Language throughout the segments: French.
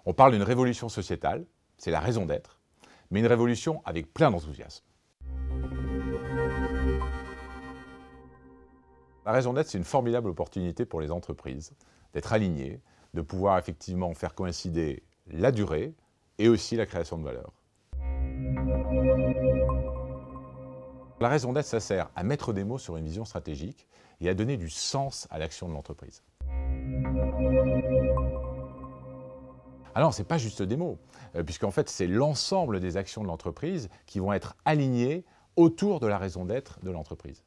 On parle d'une révolution sociétale, c'est la raison d'être, mais une révolution avec plein d'enthousiasme. La raison d'être, c'est une formidable opportunité pour les entreprises d'être alignées, de pouvoir effectivement faire coïncider la durée et aussi la création de valeur. La raison d'être, ça sert à mettre des mots sur une vision stratégique et à donner du sens à l'action de l'entreprise. Alors, ce n'est pas juste des mots, puisqu'en fait, c'est l'ensemble des actions de l'entreprise qui vont être alignées autour de la raison d'être de l'entreprise.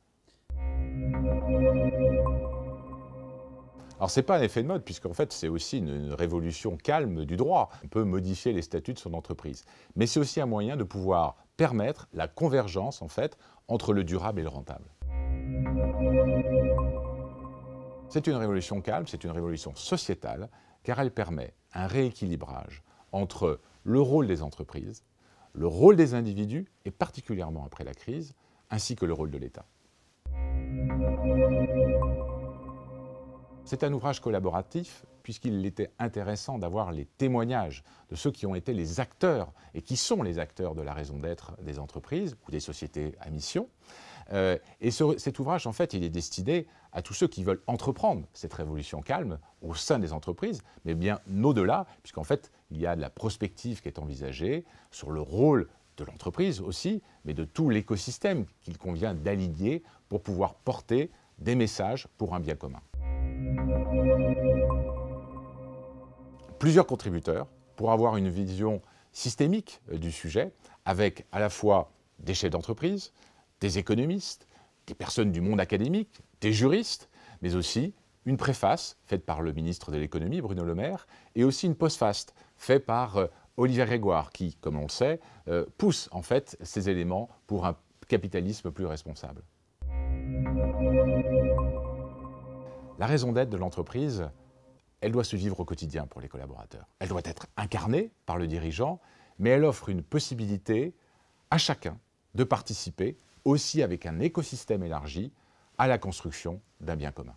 Alors, ce n'est pas un effet de mode, puisqu'en fait, c'est aussi une révolution calme du droit. On peut modifier les statuts de son entreprise. Mais c'est aussi un moyen de pouvoir permettre la convergence, en fait, entre le durable et le rentable. C'est une révolution calme, c'est une révolution sociétale, car elle permet un rééquilibrage entre le rôle des entreprises, le rôle des individus, et particulièrement après la crise, ainsi que le rôle de l'État. C'est un ouvrage collaboratif, puisqu'il était intéressant d'avoir les témoignages de ceux qui ont été les acteurs, et qui sont les acteurs de la raison d'être des entreprises ou des sociétés à mission. Cet ouvrage, en fait, il est destiné à tous ceux qui veulent entreprendre cette révolution calme au sein des entreprises, mais bien au-delà, puisqu'en fait, il y a de la prospective qui est envisagée sur le rôle de l'entreprise aussi, mais de tout l'écosystème qu'il convient d'aligner pour pouvoir porter des messages pour un bien commun. Plusieurs contributeurs pour avoir une vision systémique du sujet, avec à la fois des chefs d'entreprise, des économistes, des personnes du monde académique, des juristes, mais aussi une préface faite par le ministre de l'économie, Bruno Le Maire, et aussi une postface faite par Olivier Grégoire, qui, comme on le sait, pousse en fait ces éléments pour un capitalisme plus responsable. La raison d'être de l'entreprise, elle doit se vivre au quotidien pour les collaborateurs. Elle doit être incarnée par le dirigeant, mais elle offre une possibilité à chacun de participer, aussi avec un écosystème élargi, à la construction d'un bien commun.